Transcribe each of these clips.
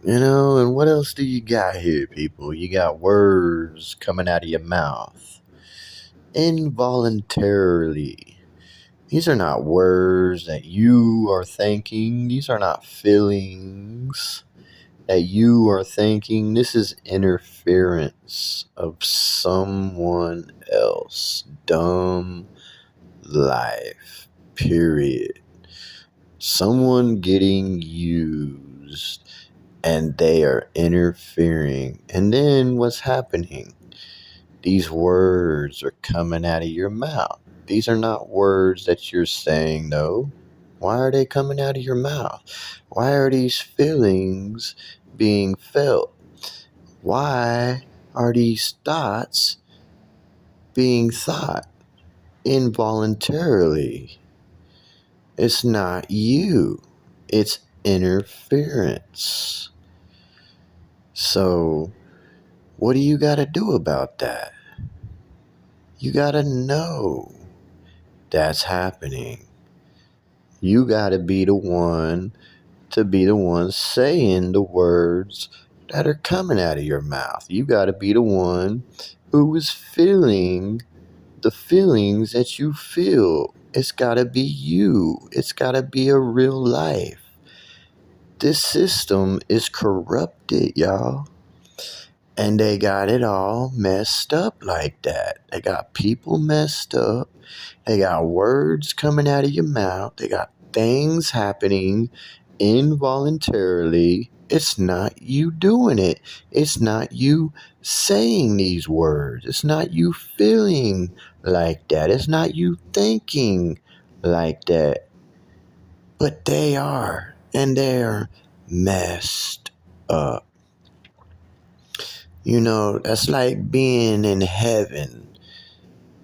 And what else do you got here, people? You got words coming out of your mouth involuntarily. These are not words that you are thinking. These are not feelings that you are thinking. This is interference of someone else. Dumb life. Period. Someone getting used and they are interfering. And then what's happening? These words are coming out of your mouth. These are not words that you're saying, though. Why are they coming out of your mouth? Why are these feelings being felt? Why are these thoughts being thought involuntarily? It's not you. It's interference. So, what do you got to do about that? You got to know that's happening. You got to be the one saying the words that are coming out of your mouth. You got to be the one who is feeling the feelings that you feel. It's got to be you. It's got to be a real life. This system is corrupted, y'all. And they got it all messed up like that. They got people messed up. They got words coming out of your mouth. They got things happening involuntarily. It's not you doing it. It's not you saying these words. It's not you feeling like that. It's not you thinking like that. But they are. And they're messed up. That's like being in heaven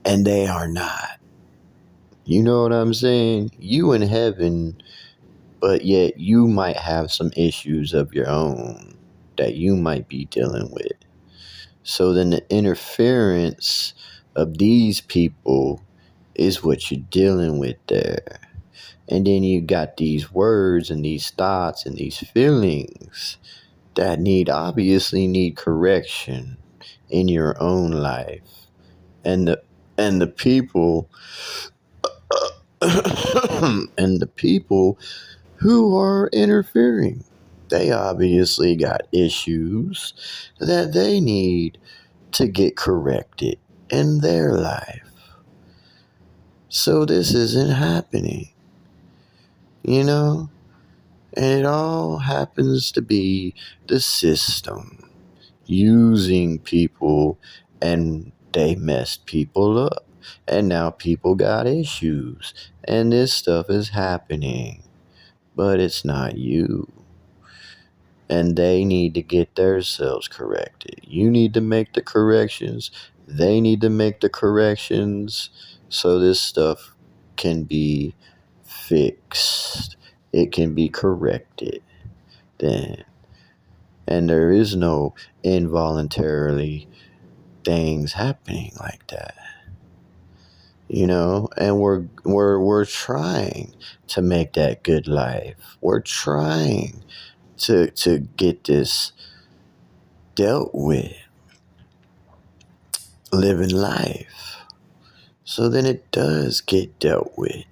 and they are not. You know what I'm saying? You in heaven, but yet you might have some issues of your own that you might be dealing with. So then the interference of these people is what you're dealing with there. And then you got these words and these thoughts and these feelings that obviously need correction in your own life. And the people and the people who are interfering, they obviously got issues that they need to get corrected in their life. So this isn't happening, and it all happens to be the system using people, and they messed people up. And now people got issues. And this stuff is happening. But it's not you. And they need to get themselves corrected. You need to make the corrections. They need to make the corrections so this stuff can be fixed. It can be corrected then. And there is no involuntarily things happening like that. And we're trying to make that good life. We're trying to get this dealt with, living life. So then it does get dealt with.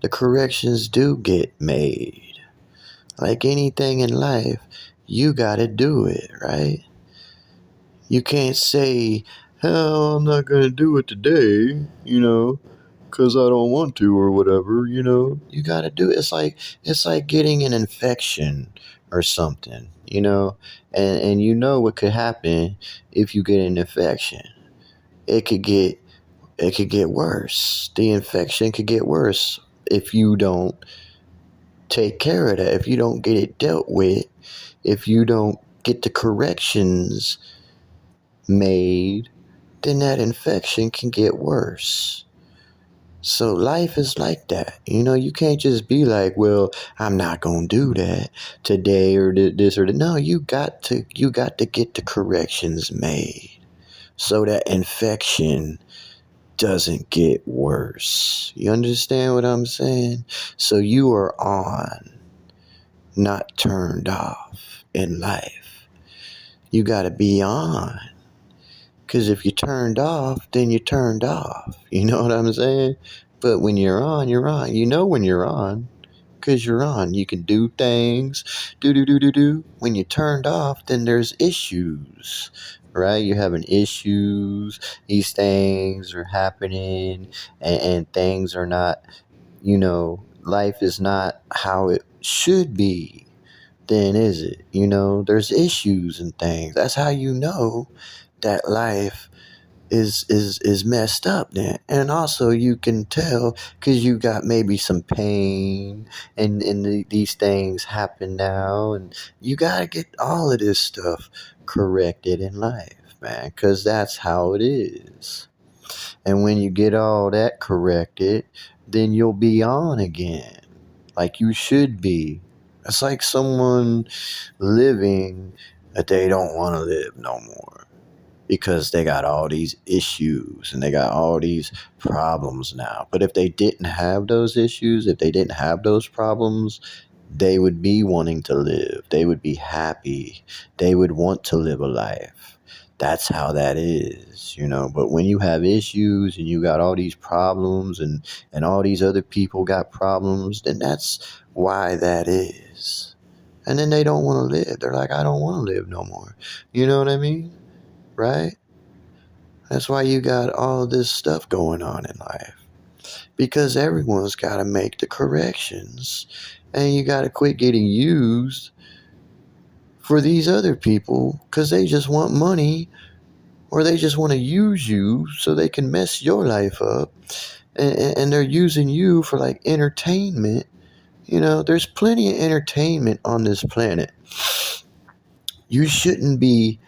The corrections do get made. Like anything in life, you gotta do it, right? You can't say, hell, I'm not gonna do it today, because I don't want to or whatever, You gotta do it. It's like getting an infection or something, and what could happen if you get an infection. It could get worse. The infection could get worse if you don't take care of that, if you don't get it dealt with, if you don't get the corrections made, then that infection can get worse. So life is like that. You can't just be like, well, I'm not going to do that today or this or that. No, you got to get the corrections made so that infection doesn't get worse. You understand what I'm saying? So you are on. not turned off in life. You gotta be on. Because if you turned off, then you turned off. You know what I'm saying? But when you're on, you're on. You know when you're on. Because you're on. You can do things. Do, do, do, do, do. When you're turned off, then there's issues. Right? You're having issues. These things are happening. And things are not, life is not how it should be. Then is it? There's issues and things. That's how you know that life is messed up then. And also you can tell because you got maybe some pain and these things happen now, and you got to get all of this stuff corrected in life, man, because that's how it is. And when you get all that corrected, then you'll be on again like you should be. It's like someone living that they don't want to live no more because they got all these issues and they got all these problems now. But if they didn't have those issues, if they didn't have those problems, they would be wanting to live. They would be happy. They would want to live a life. That's how that is. But when you have issues and you got all these problems and all these other people got problems, then that's why that is. And then they don't want to live. They're like, I don't want to live no more. You know what I mean? Right? That's why you got all this stuff going on in life. Because everyone's got to make the corrections. And you got to quit getting used for these other people because they just want money or they just want to use you so they can mess your life up. And they're using you for like entertainment. There's plenty of entertainment on this planet. You shouldn't be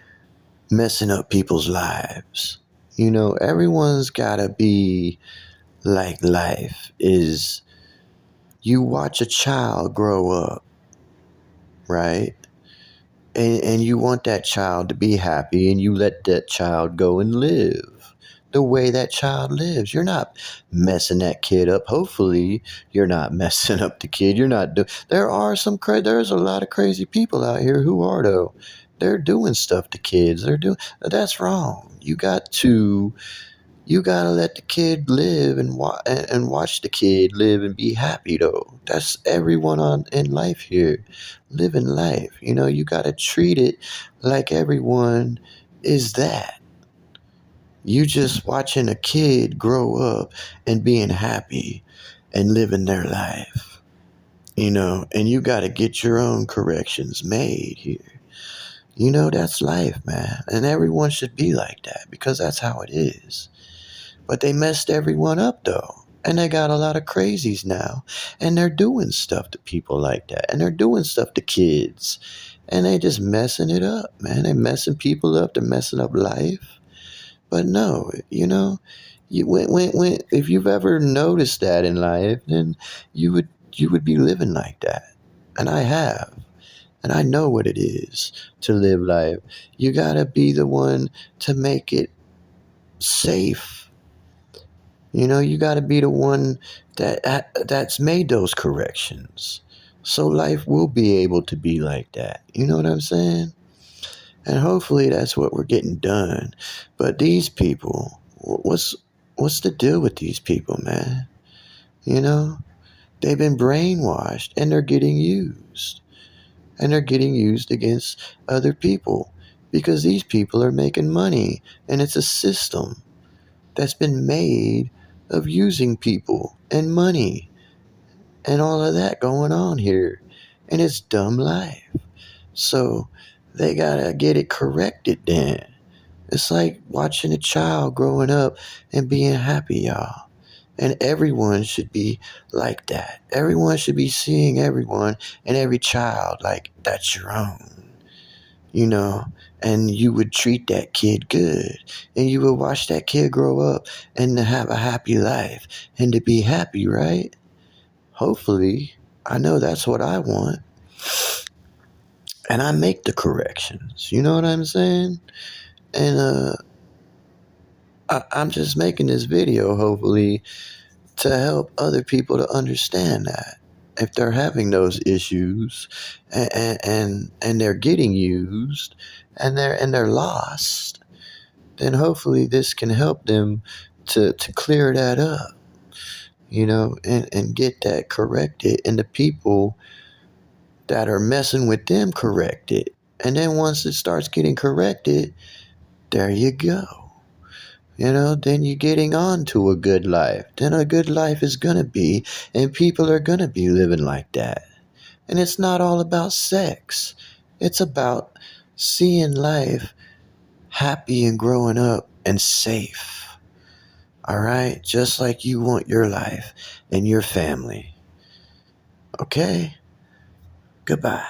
messing up people's lives. Everyone's got to be like life is. You watch a child grow up, right? And you want that child to be happy and you let that child go and live the way that child lives. You're not messing that kid up. Hopefully you're not messing up the kid. You're not there's a lot of crazy people out here who are though. They're doing stuff to kids. That's wrong. You gotta let the kid live and watch the kid live and be happy though. That's everyone in life here, living life. You gotta treat it like everyone is that. You just watching a kid grow up and being happy and living their life. And you gotta get your own corrections made here. That's life, man, and everyone should be like that because that's how it is. But they messed everyone up though. And they got a lot of crazies now. And they're doing stuff to people like that. And they're doing stuff to kids. And they just messing it up, man. They're messing people up. They're messing up life. But no, if you've ever noticed that in life, then you would be living like that. And I have. And I know what it is to live life. You gotta be the one to make it safe. You got to be the one that's made those corrections. So life will be able to be like that. You know what I'm saying? And hopefully that's what we're getting done. But these people, what's the deal with these people, man? They've been brainwashed and they're getting used. And they're getting used against other people because these people are making money and it's a system that's been made of using people and money and all of that going on here. And it's dumb life. So they gotta get it corrected then. It's like watching a child growing up and being happy, y'all. And everyone should be like that. Everyone should be seeing everyone and every child like that's your own. you know, and you would treat that kid good, and you would watch that kid grow up and to have a happy life and to be happy, right? Hopefully, I know that's what I want, and I make the corrections. You know what I'm saying? And I'm just making this video, hopefully, to help other people to understand that. if they're having those issues and they're getting used and they're lost, then hopefully this can help them to clear that up, and get that corrected, and the people that are messing with them corrected. And then once it starts getting corrected, there you go. Then you're getting on to a good life. Then a good life is gonna be, and people are gonna be living like that. And it's not all about sex. It's about seeing life happy and growing up and safe. All right? Just like you want your life and your family. Okay? Goodbye.